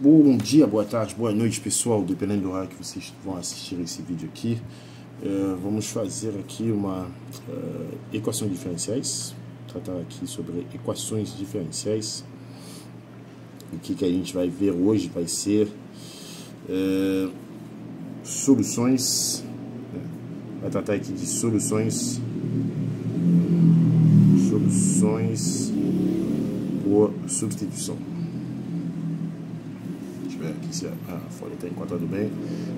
Bom dia, boa tarde, boa noite, pessoal, dependendo do horário que vocês vão assistir esse vídeo aqui. Vamos fazer aqui uma equações diferenciais, tratar aqui sobre equações diferenciais. O que a gente vai ver hoje vai ser soluções, vai tratar aqui de soluções por substituição. Aqui se a folha está enquadrando bem,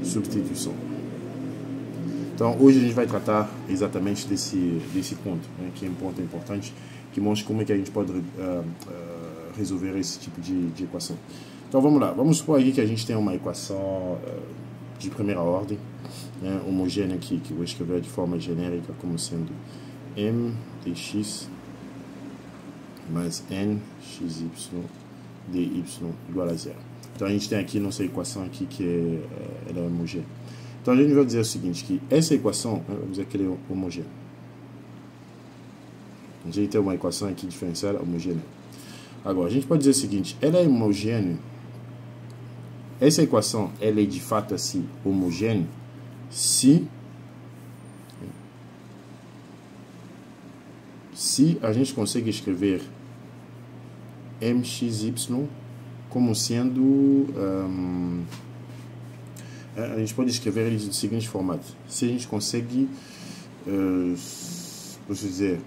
substituição. Então hoje a gente vai tratar exatamente desse ponto, né, que é um ponto importante, que mostra como é que a gente pode resolver esse tipo de equação. Então vamos lá, vamos supor aí que a gente tem uma equação de primeira ordem, né, homogênea aqui, que eu vou escrever de forma genérica como sendo m dx mais n xy dy igual a zero. Então a gente tem aqui nossa equação aqui que ela é homogênea. Então a gente vai dizer o seguinte, que essa equação, vamos dizer que ela é homogênea. A gente tem uma equação aqui diferencial homogênea. Agora a gente pode dizer o seguinte, ela é homogênea. Essa equação ela é de fato assim homogênea se a gente consegue escrever mxy como sendo, a gente pode escrever ele do seguinte formato: se a gente consegue, posso dizer,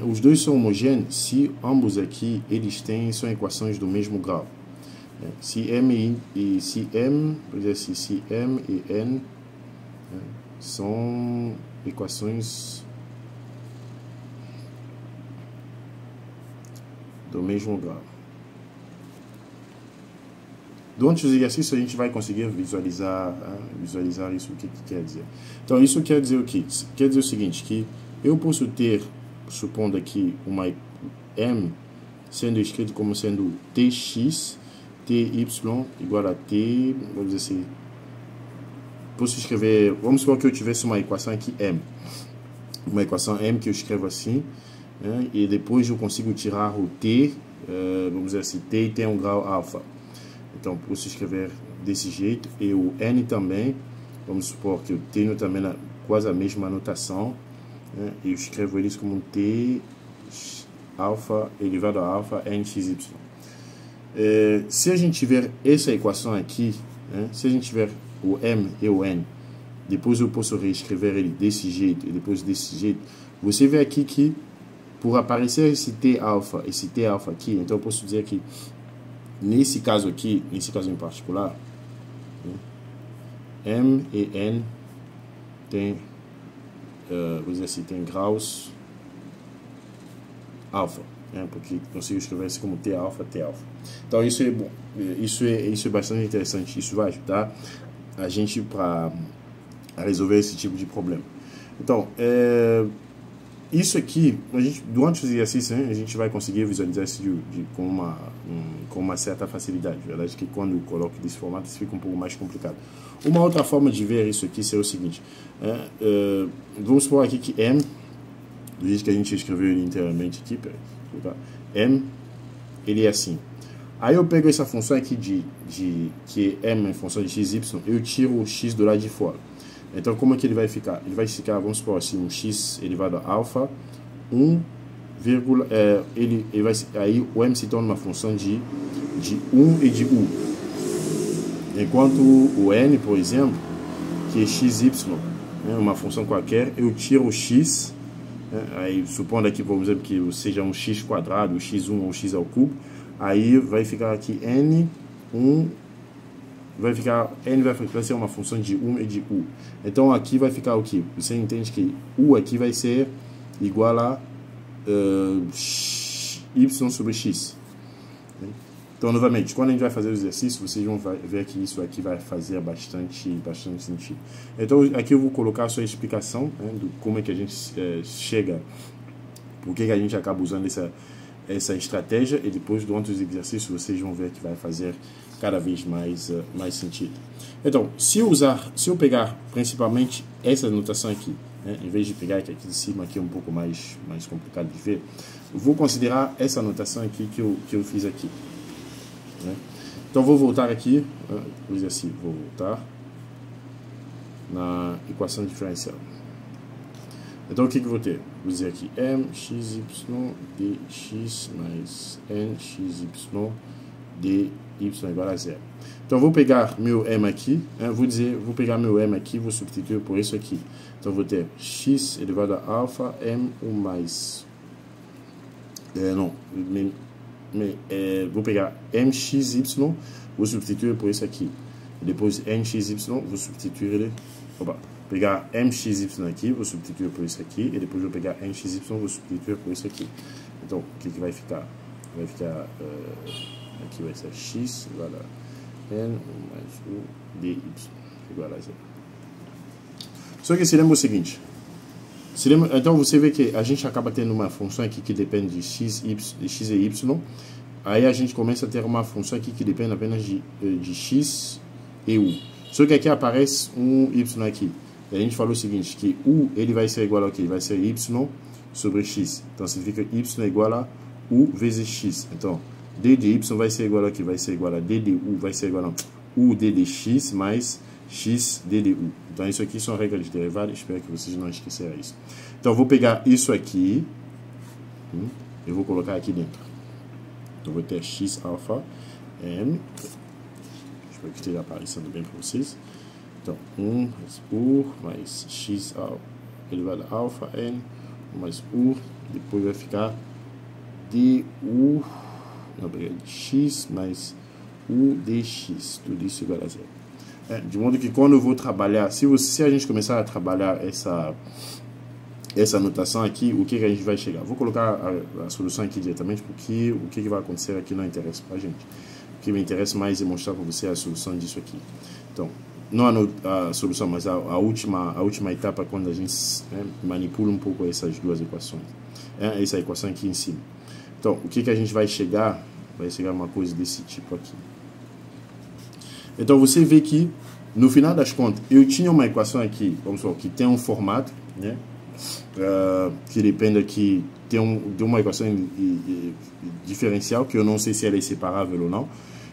os dois são homogêneos se ambos aqui eles são equações do mesmo grau. Se m e n são equações do mesmo grau. Durante os exercícios a gente vai conseguir visualizar isso, o que quer dizer. Então isso quer dizer o que? Quer dizer o seguinte, que eu posso ter, supondo aqui, uma m sendo escrito como sendo tx, ty igual a t, vamos dizer assim, posso escrever, vamos supor que eu tivesse uma equação aqui m, uma equação m que eu escrevo assim, e depois eu consigo tirar o t, vamos dizer assim, t tem um grau alfa. Então posso escrever desse jeito, e o n também, vamos supor que eu tenho também quase a mesma notação, eu escrevo eles como t alfa elevado a alfa nxy. Se a gente tiver essa equação aqui, se a gente tiver o m e o n, depois eu posso reescrever ele desse jeito e depois desse jeito. Você vê aqui que por aparecer esse t alfa aqui, então eu posso dizer que nesse caso aqui, nesse caso em particular, m e n tem, vou dizer assim, tem graus alfa, porque consigo escrever isso como t alfa. Então isso é bom, isso é bastante interessante. Isso vai ajudar a gente para resolver esse tipo de problema. Então isso aqui, durante os exercícios, a gente vai conseguir visualizar isso com uma certa facilidade. A verdade é que quando eu coloco desse formato, isso fica um pouco mais complicado. Uma outra forma de ver isso aqui seria o seguinte: vamos supor aqui que m, do jeito que a gente escreveu ele inteiramente aqui, m, ele é assim. Aí eu pego essa função aqui que m é função de xy, eu tiro o x do lado de fora. Então, como é que ele vai ficar? Ele vai ficar, vamos supor assim, um x elevado a alfa, 1, aí o m se torna uma função de 1 e de u. Enquanto o n, por exemplo, que é xy, uma função qualquer, eu tiro o x, aí supondo aqui, por exemplo, que seja um x quadrado, x1 ou x ao cubo, aí vai ficar aqui n vai ser uma função de 1 e de u. Então aqui vai ficar o que? Você entende que u aqui vai ser igual a y sobre x. Então novamente, quando a gente vai fazer o exercício, vocês vão ver que isso aqui vai fazer bastante sentido. Então aqui eu vou colocar a sua explicação, do como é que a gente chega, por que a gente acaba usando essa estratégia, e depois durante os exercícios vocês vão ver que vai fazer cada vez mais sentido. Então, se eu pegar principalmente essa notação aqui, né? Em vez de pegar aqui de cima, que é um pouco mais complicado de ver, eu vou considerar essa notação aqui que eu fiz aqui, né? Então, vou voltar aqui, vou dizer assim, vou voltar na equação diferencial. Então, o que eu vou ter? Vou dizer aqui, mxy dx mais nxy dy igual a zero. Então, vou pegar meu m aqui, vou pegar meu m aqui, vou substituir por isso aqui. Então, vou ter x elevado a alfa, m mais... vou pegar mxy, vou substituir por isso aqui. Depois, nxy, vou substituir ele... pegar mxy aqui, vou substituir por isso aqui. E depois, vou pegar nxy, vou substituir por isso aqui. Então, o que vai ficar? Vai ficar... aqui vai ser x igual a n mais u dy igual a zero. Só que se lembra o seguinte. Então você vê que a gente acaba tendo uma função aqui que depende de x e y. Aí a gente começa a ter uma função aqui que depende apenas de x e u. Só que aqui aparece um y aqui. E a gente falou o seguinte, que u ele vai ser igual a quê? Vai ser y sobre x. Então significa y é igual a u vezes x. Então d de y vai ser igual a quê? Vai ser igual a d de u, vai ser igual a u d de x mais x d de u. Então isso aqui são regras de derivada, espero que vocês não esqueçam isso. Então eu vou pegar isso aqui, eu vou colocar aqui dentro. Então vou ter x alfa m, espero que esteja aparecendo bem para vocês. Então 1 mais u mais x elevado a alfa n mais u, depois vai ficar du, x mais u dx, tudo isso igual a zero. De modo que quando eu vou trabalhar, se a gente começar a trabalhar essa notação aqui, o que a gente vai chegar? Vou colocar a solução aqui diretamente, porque o que vai acontecer aqui não interessa para a gente. O que me interessa mais é mostrar para você a solução disso aqui. Então, não a solução, mas a última etapa, quando a gente manipula um pouco essas duas equações. Essa equação aqui em cima. Então, o que a gente vai chegar? Vai chegar uma coisa desse tipo aqui. Então, você vê que, no final das contas, eu tinha uma equação aqui, vamos supor, que tem um formato, né? Que depende aqui, de uma equação diferencial, que eu não sei se ela é separável ou não.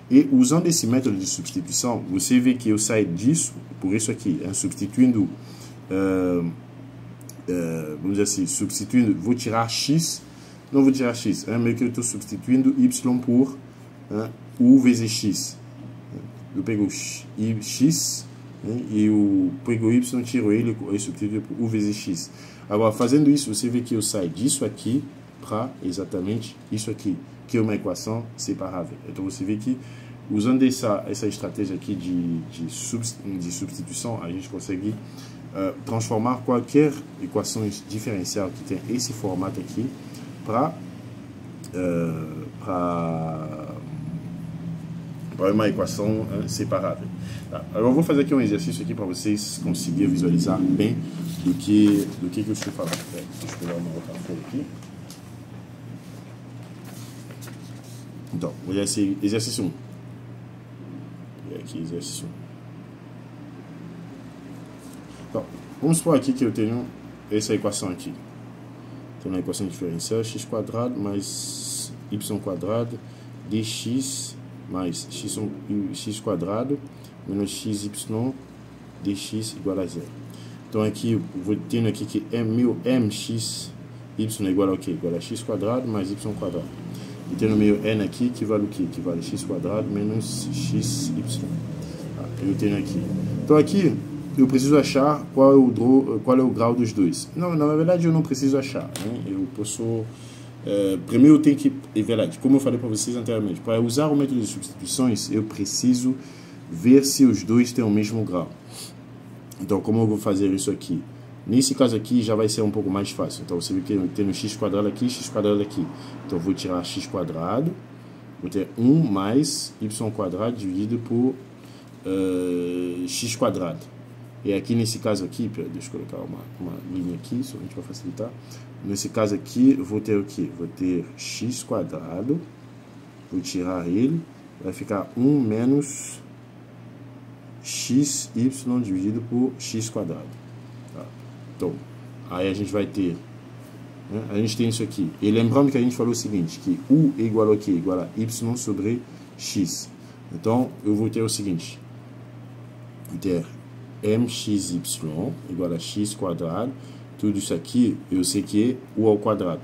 E, usando esse método de substituição, você vê que eu saio disso, por isso aqui, substituindo, vamos dizer assim, vou tirar x. Não vou tirar x, meio que eu estou substituindo y por u vezes x. Eu pego x e eu pego y, tiro ele e substituo por u vezes x. Agora, fazendo isso, você vê que eu saio disso aqui para exatamente isso aqui, que é uma equação separável. Então, você vê que, usando essa estratégia aqui de substituição, a gente consegue transformar qualquer equação diferencial que tem esse formato aqui para uma equação separável. Tá. Agora eu vou fazer aqui um exercício aqui para vocês conseguirem visualizar bem do que eu estou falando. Deixa eu pegar uma outra folha aqui. Então, vou fazer esse exercício 1. E aqui, exercício 1. Então, vamos supor aqui que eu tenho essa equação aqui. Tem uma equação diferencial, x² mais y² dx mais x² menos xy dx igual a zero. Então aqui eu vou tendo aqui que meu mx y é igual ao quê? Igual a x² mais y². E tendo meu n aqui que vale o quê? Que vale x² menos xy. Eu tenho aqui. Então aqui eu preciso achar qual é o grau dos dois. Não, na verdade eu não preciso achar, né? Eu posso... primeiro eu tenho que... É verdade, como eu falei para vocês anteriormente, para usar o método de substituições, eu preciso ver se os dois têm o mesmo grau. Então, como eu vou fazer isso aqui? Nesse caso aqui já vai ser um pouco mais fácil. Então, você vê que eu tenho x² aqui, x² aqui. Então, eu vou tirar x², vou ter 1 mais y² dividido por x². E aqui nesse caso aqui, deixa eu colocar uma linha aqui, somente para facilitar. Nesse caso aqui, eu vou ter o que? Vou ter x², vou tirar ele, vai ficar 1 menos xy dividido por x². Tá? Então, aí a gente vai ter, né? A gente tem isso aqui. E lembrando que a gente falou o seguinte, que U é igual a quê? Igual a Y sobre X. Então, eu vou ter o seguinte. Vou ter mxy igual a x quadrado. Tudo isso aqui, eu sei que é U ao quadrado.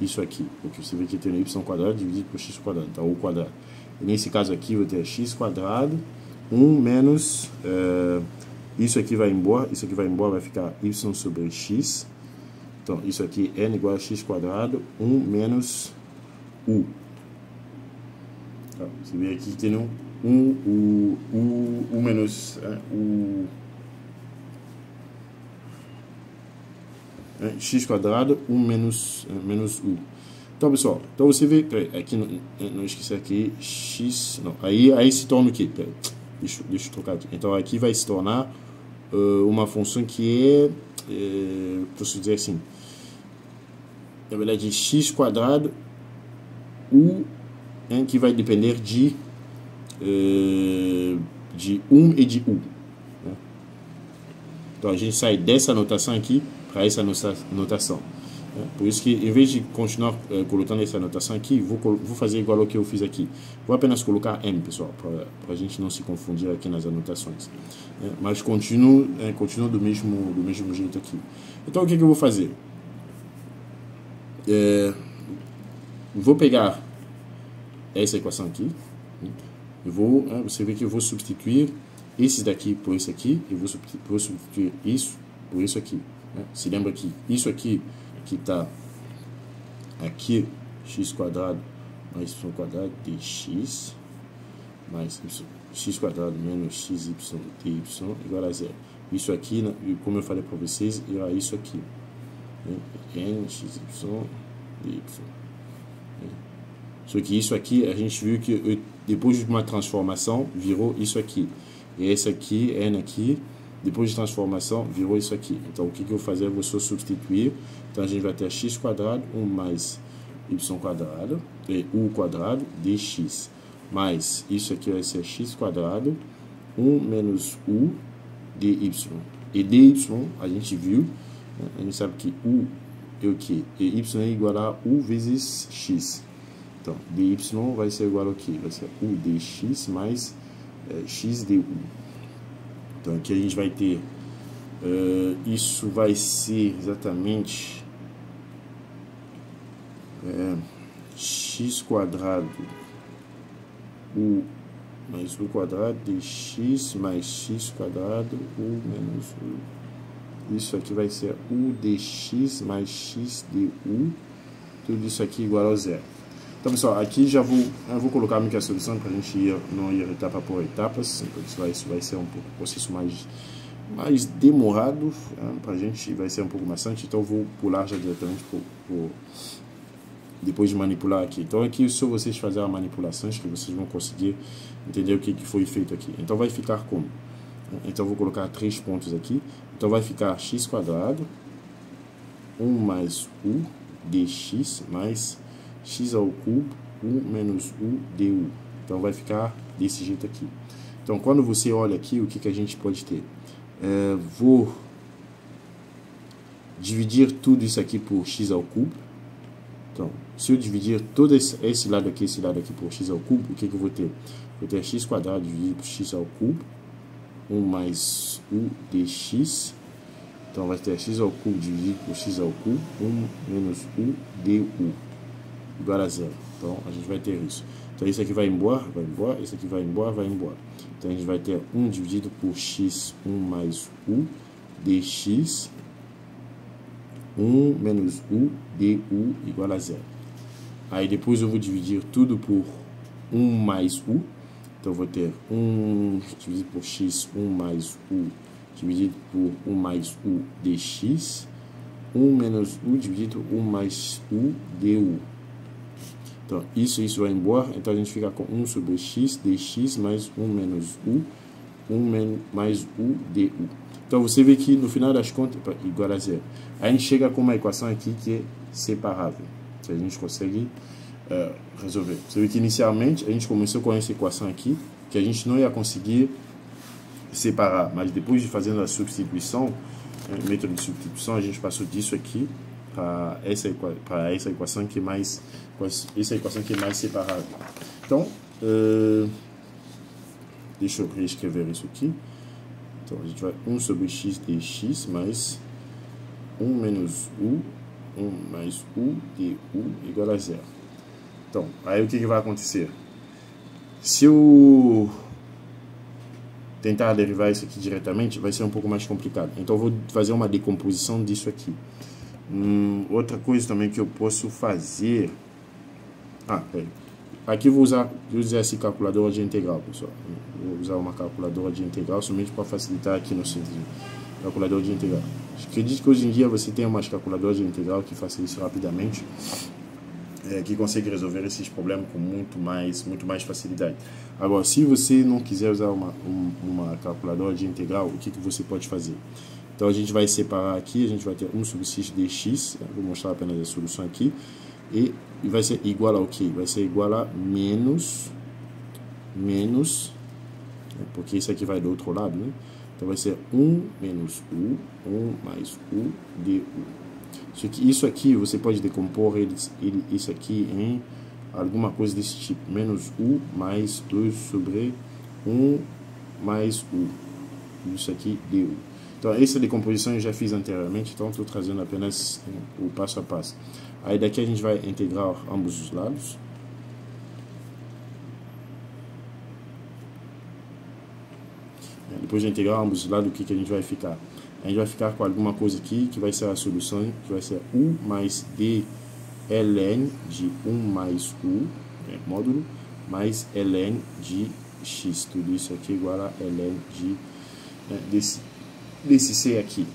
Isso aqui, porque você vê que tem y quadrado dividido por x quadrado. Então, U quadrado. E nesse caso aqui, eu vou ter x quadrado, 1 menos... isso aqui vai embora, vai ficar y sobre x. Então, isso aqui é n igual a x quadrado, 1 menos u. Tá, você vê aqui que tem u menos x quadrado, 1 menos u. Então, pessoal, então você vê, aqui, não esqueci aqui, x, não, aí se torna o quê? Deixa eu trocar aqui. Então, aqui vai se tornar uma função que posso dizer assim, na verdade, x quadrado, u, que vai depender de 1 e de u. Né? Então, a gente sai dessa notação aqui para essa notação. Né? Por isso que, em vez de continuar colocando essa notação aqui, vou fazer igual ao que eu fiz aqui. Vou apenas colocar m, pessoal, para a gente não se confundir aqui nas anotações. Mas continuo do mesmo jeito aqui. Então, o que eu vou fazer? Vou pegar essa equação aqui. Você vê que eu vou substituir esse daqui por esse aqui. E vou substituir isso por isso aqui. Se lembra que isso aqui que está aqui, x quadrado mais y quadrado dx mais x quadrado menos xy dy igual a zero. Isso aqui, como eu falei para vocês, era isso aqui, n xy dy. Só que isso aqui, a gente viu que depois de uma transformação, virou isso aqui. E esse aqui, n aqui, depois de transformação, virou isso aqui. Então, o que eu vou fazer? Eu vou só substituir. Então, a gente vai ter x quadrado, 1 mais y quadrado, e u quadrado, dx. Mais, isso aqui vai ser x quadrado, 1 menos u, dy. E dy, a gente viu, a gente sabe que u é o que? E y é igual a u vezes x. Então, dy vai ser igual ao que? Vai ser u dx mais x du. Então, aqui a gente vai ter, isso vai ser exatamente x quadrado, u mais u quadrado dx mais x quadrado, u menos u. Isso aqui vai ser u dx mais x du. Tudo isso aqui igual a zero. Então, pessoal, aqui eu vou colocar a solução para a gente não ir etapa por etapas. Então, isso vai ser um processo mais demorado, para a gente vai ser um pouco maçante. Então, eu vou pular já diretamente depois de manipular aqui. Então, aqui só vocês fazerem a manipulação que vocês vão conseguir entender o que foi feito aqui. Então, vai ficar como? Então, eu vou colocar 3 pontos aqui. Então, vai ficar x quadrado, 1 mais u dx mais x ao cubo, 1 menos u du. Então, vai ficar desse jeito aqui. Então, quando você olha aqui, o que a gente pode ter? Vou dividir tudo isso aqui por x ao cubo. Então, se eu dividir todo esse lado aqui por x ao cubo, o que eu vou ter? Vou ter x quadrado dividido por x ao cubo, 1 mais u dx. Então, vai ter x ao cubo dividido por x ao cubo, 1 menos u du. Igual a zero. Então, a gente vai ter isso. Então, isso aqui vai embora, isso aqui vai embora. Então, a gente vai ter 1 dividido por x, 1 mais u, dx, 1 menos u, du, igual a zero. Aí, depois eu vou dividir tudo por 1 mais u. Então, eu vou ter 1 dividido por x, 1 mais u, dividido por 1 mais u, dx, 1 menos u, dividido por 1 mais u, du. Então, isso vai embora. Então, a gente fica com 1 sobre x, dx, mais 1 menos u, 1 mais u, du. Então, você vê que, no final das contas, igual a zero. A gente chega com uma equação aqui que é separável. Que a gente consegue resolver. Você vê que, inicialmente, a gente começou com essa equação aqui, que a gente não ia conseguir separar. Mas, depois de fazendo a substituição, método de substituição, a gente passou disso aqui para essa equação que é mais separável. Então, deixa eu reescrever isso aqui. Então, a gente vai 1 sobre x dx mais 1 menos u, 1 mais u du igual a 0. Então, aí o que vai acontecer? Se eu tentar derivar isso aqui diretamente, vai ser um pouco mais complicado. Então, eu vou fazer uma decomposição disso aqui. Outra coisa também que eu posso fazer... Aqui eu vou usar esse calculador de integral, pessoal. Vou usar uma calculadora de integral somente para facilitar aqui no simples. Calculador de integral. Acredito que hoje em dia você tem umas calculadoras de integral que fazem isso rapidamente, que consegue resolver esses problemas com muito mais facilidade. Agora, se você não quiser usar uma calculadora de integral, o que você pode fazer? Então, a gente vai separar aqui, a gente vai ter 1 sobre x dx, vou mostrar apenas a solução aqui, e vai ser igual ao quê? Vai ser igual a menos, porque isso aqui vai do outro lado, né? Então, vai ser 1 menos u, 1 mais u du. Isso aqui, você pode decompor isso aqui em alguma coisa desse tipo. Menos u mais 2 sobre 1 mais u. Isso aqui, du. Então, essa decomposição eu já fiz anteriormente, então estou trazendo apenas o passo a passo. Aí daqui a gente vai integrar ambos os lados. Depois de integrar ambos os lados, o que a gente vai ficar? A gente vai ficar com alguma coisa aqui, que vai ser a solução, que vai ser u mais d ln de 1 mais u, módulo, mais ln de x. Tudo isso aqui igual a ln de desse c aqui.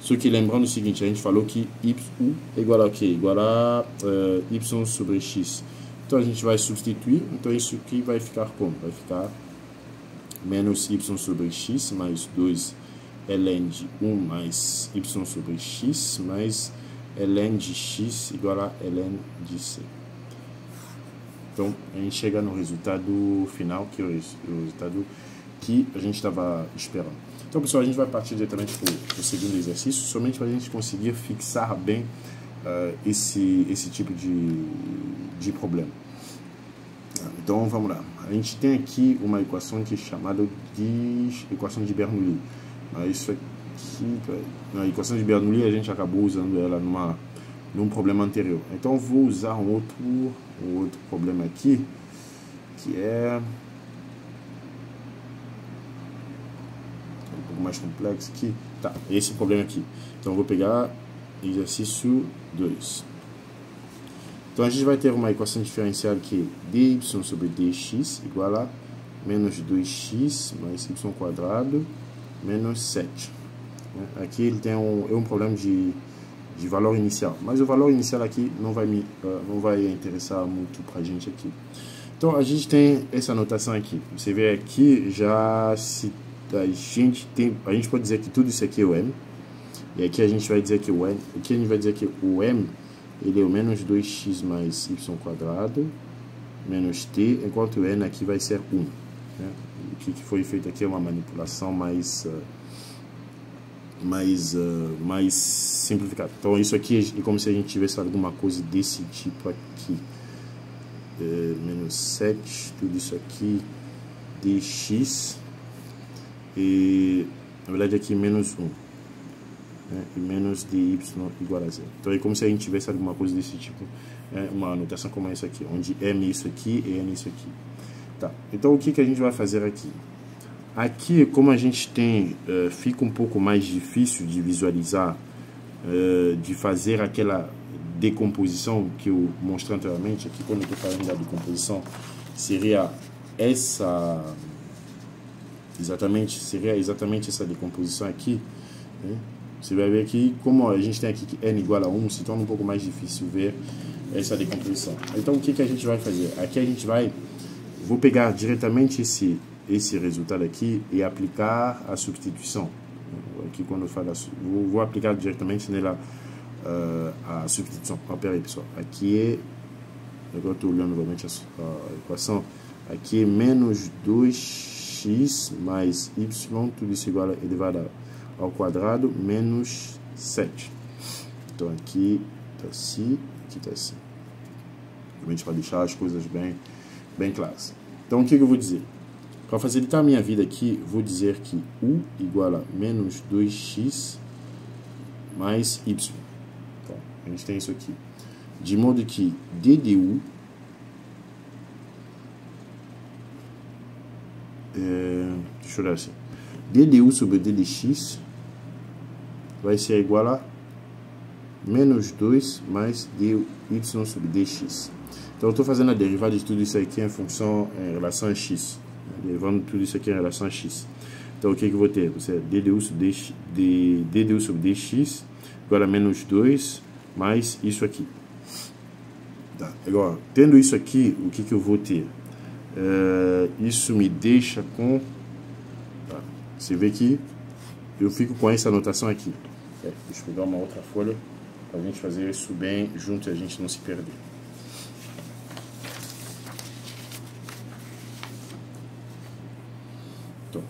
Só que lembrando o seguinte, a gente falou que u é igual a quê? Igual a y sobre x. Então a gente vai substituir, então isso aqui vai ficar como? Vai ficar menos y sobre x mais 2 ln de 1 mais y sobre x mais ln de x igual a ln de c. Então a gente chega no resultado final, que é o resultado que a gente estava esperando. Então, pessoal, a gente vai partir diretamente para o segundo exercício, somente para a gente conseguir fixar bem esse tipo de problema. Então, vamos lá. A gente tem aqui uma equação que é chamada de equação de Bernoulli. Isso aqui, na equação de Bernoulli, a gente acabou usando ela num problema anterior. Então, eu vou usar um outro problema aqui, que é mais complexo aqui. Tá, esse problema aqui. Então, eu vou pegar exercício 2. Então, a gente vai ter uma equação diferencial que é dy sobre dx igual a menos 2x mais y quadrado menos 7. Aqui ele tem um problema de valor inicial, mas o valor inicial aqui não vai interessar muito pra gente aqui. Então, a gente tem essa notação aqui. Você vê aqui, a gente pode dizer que tudo isso aqui é o m, e aqui a gente vai dizer que o n, aqui a gente vai dizer que o m ele é o menos 2x mais y quadrado menos t, enquanto o n aqui vai ser 1. O que foi feito aqui é uma manipulação mais simplificada. Então isso aqui é como se a gente tivesse alguma coisa desse tipo aqui. Menos 7, tudo isso aqui dx, e na verdade aqui menos 1, e menos dy igual a 0. Então é como se a gente tivesse alguma coisa desse tipo, uma anotação como essa aqui, onde m é isso aqui e n é isso aqui. Tá. Então o que a gente vai fazer aqui? Aqui, como a gente tem, fica um pouco mais difícil de visualizar, de fazer aquela decomposição que eu mostrei anteriormente. Aqui, quando eu estou falando da decomposição, seria exatamente essa decomposição aqui, né? Você vai ver que, como a gente tem aqui que n igual a 1, se torna um pouco mais difícil ver essa decomposição. Então, o que a gente vai fazer? Aqui a gente vou pegar diretamente esse resultado aqui e aplicar a substituição. Aqui, quando eu falo, vou aplicar diretamente nela a substituição. Peraí, pessoal. Aqui agora estou olhando novamente a equação. Aqui é menos 2x mais y, tudo isso igual a elevado ao quadrado menos 7. Então aqui está assim, aqui está assim. Realmente para deixar as coisas bem claras. Então o que eu vou dizer? Para facilitar a minha vida aqui, vou dizer que U igual a menos 2x mais y. Então, a gente tem isso aqui. De modo que d de U deixa eu olhar assim. d de U sobre d de x vai ser igual a menos 2 mais dy sobre dx. Então eu estou fazendo a derivada de tudo isso aqui em função, em relação a x. Derivando tudo isso aqui em relação a x. Então o que eu vou ter? Você é d de U sobre dx igual a menos 2 mais isso aqui. Tá. Agora, tendo isso aqui, o que eu vou ter? Isso me deixa com... Tá. Você vê que eu fico com essa anotação aqui. Deixa eu pegar uma outra folha para a gente fazer isso bem junto e a gente não se perder. Então,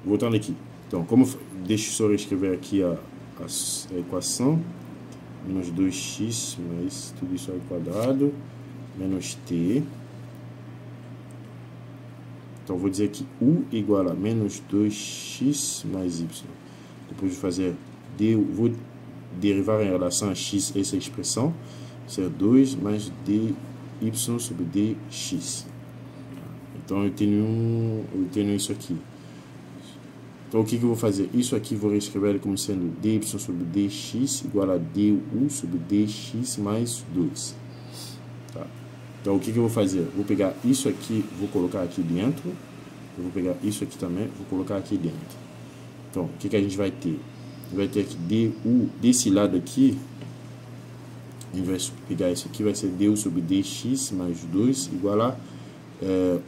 voltando aqui. Então, deixa eu só escrever aqui a equação. Menos 2x mais tudo isso ao quadrado menos t. Então vou dizer que U igual a menos 2x mais y. Depois de fazer vou derivar em relação a x essa expressão, ser 2 mais dy sobre dx. Então eu tenho isso aqui. Então o que eu vou fazer? Isso aqui vou reescrever como sendo dy sobre dx igual a du sobre dx mais 2. Tá? Então o que eu vou fazer? Vou pegar isso aqui, vou colocar aqui dentro. Eu vou pegar isso aqui também, vou colocar aqui dentro. Então o que a gente vai ter? Vai ter aqui du desse lado aqui. A gente vai pegar isso aqui, vai ser du sobre dx mais 2 igual a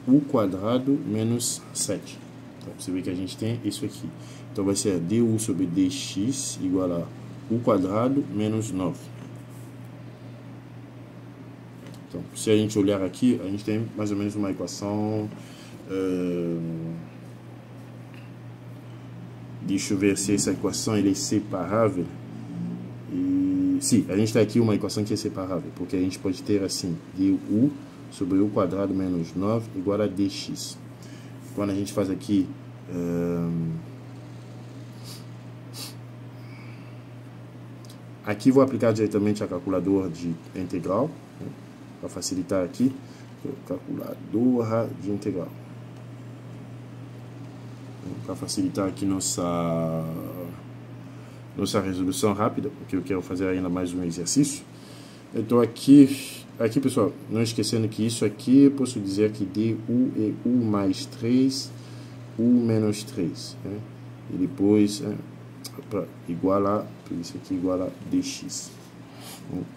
u quadrado menos 7. Então, você vê que a gente tem isso aqui. Então, vai ser du sobre dx igual a u quadrado menos 9. Então, se a gente olhar aqui, a gente tem mais ou menos uma equação... deixa eu ver se essa equação é separável. Sim, a gente tem aqui uma equação que é separável, porque a gente pode ter assim, du sobre u quadrado menos 9 igual a dx. Quando a gente faz aqui aqui vou aplicar diretamente a calculadora de integral, né, para facilitar aqui, calculadora de integral, para facilitar aqui nossa resolução rápida, porque eu quero fazer ainda mais um exercício. Então aqui pessoal, não esquecendo que isso aqui eu posso dizer que du é u mais 3, u menos 3, né? E depois igual a tudo isso aqui igual a dx,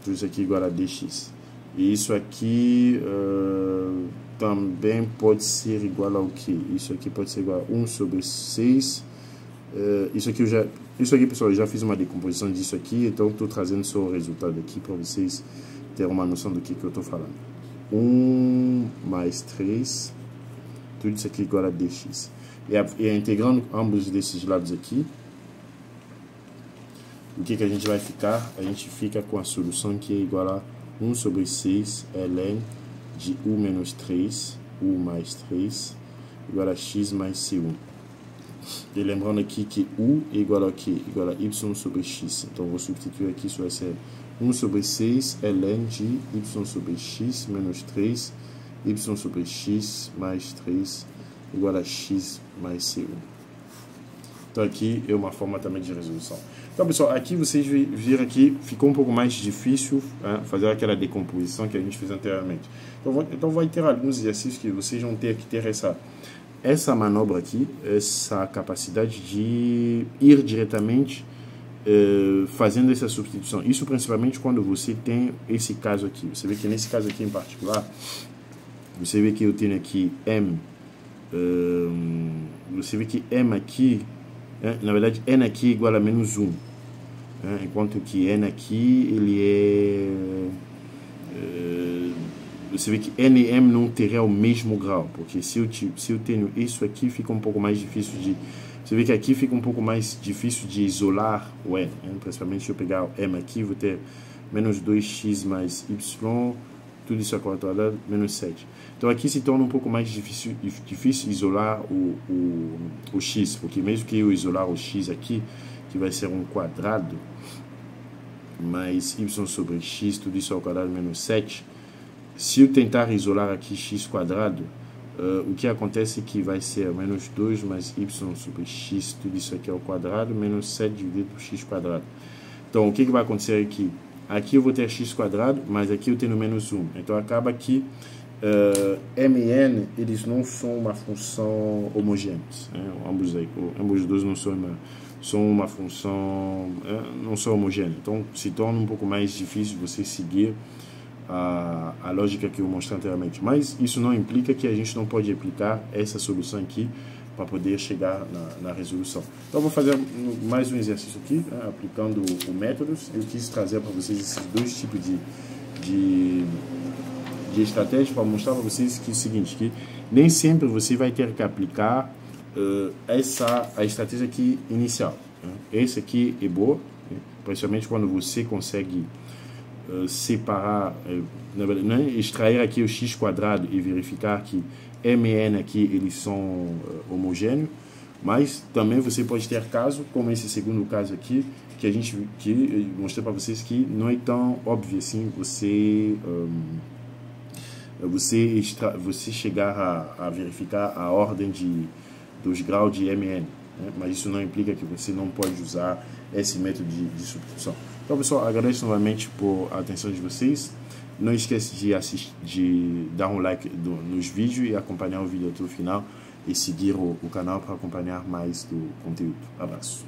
tudo isso aqui igual a dx. E isso aqui também pode ser igual ao que? Isso aqui pode ser igual a 1 sobre 6. Isso aqui pessoal, eu já fiz uma decomposição disso aqui, então estou trazendo só o resultado aqui para vocês ter uma noção do que eu estou falando. 1 mais 3, tudo isso aqui igual a dx. E integrando ambos desses lados aqui, o que a gente vai ficar? A gente fica com a solução que é igual a 1 sobre 6 ln de u menos 3, u mais 3, igual a x mais c1. E lembrando aqui que u é igual a quê? Igual a y sobre x. Então vou substituir aqui, isso vai ser 1 sobre 6 ln de y sobre x menos 3, y sobre x mais 3 igual a x mais c1. Então aqui é uma forma também de resolução. Então pessoal, aqui vocês viram que ficou um pouco mais difícil fazer aquela decomposição que a gente fez anteriormente. Então vai ter alguns exercícios que vocês vão ter que ter essa manobra aqui, essa capacidade de ir diretamente fazendo essa substituição. Isso principalmente quando você tem esse caso aqui. Você vê que nesse caso aqui em particular, você vê que eu tenho aqui m. Você vê que m aqui, na verdade n aqui é igual a menos 1. Enquanto que n aqui, ele você vê que n e m não terão o mesmo grau, porque se eu tenho isso aqui, fica um pouco mais difícil Você vê que aqui fica um pouco mais difícil de isolar o n, né? Principalmente se eu pegar o m aqui, vou ter menos 2x mais y, tudo isso ao quadrado, menos 7. Então aqui se torna um pouco mais difícil isolar o x, porque mesmo que eu isolar o x aqui, que vai ser um quadrado, mais y sobre x, tudo isso ao quadrado, menos 7, se eu tentar isolar aqui x quadrado, o que acontece é que vai ser menos 2 mais y sobre x, tudo isso aqui ao quadrado, menos 7 dividido por x quadrado. Então, o que vai acontecer aqui? Aqui eu vou ter x quadrado, mas aqui eu tenho menos 1. Então, acaba que m e n, eles não são uma função homogêneas. Né? Ambos dois não são uma função, não são homogêneas. Então, se torna um pouco mais difícil você seguir a lógica que eu mostrei anteriormente, mas isso não implica que a gente não pode aplicar essa solução aqui para poder chegar na resolução. Então, eu vou fazer mais um exercício aqui, né, aplicando o métodos. Eu quis trazer para vocês esses dois tipos de estratégia para mostrar para vocês que é o seguinte, que nem sempre você vai ter que aplicar a estratégia aqui inicial. Né? Essa aqui é boa, né? Principalmente quando você consegue separar, né, extrair aqui o x quadrado e verificar que m e n aqui eles são homogêneos, mas também você pode ter caso, como esse segundo caso aqui, que eu mostrei para vocês que não é tão óbvio assim você chegar a verificar a ordem dos graus de m e n, né? Mas isso não implica que você não pode usar esse método de substituição. Então, pessoal, agradeço novamente por a atenção de vocês. Não esqueça de dar um like nos vídeos e acompanhar o vídeo até o final e seguir o canal para acompanhar mais do conteúdo. Abraço.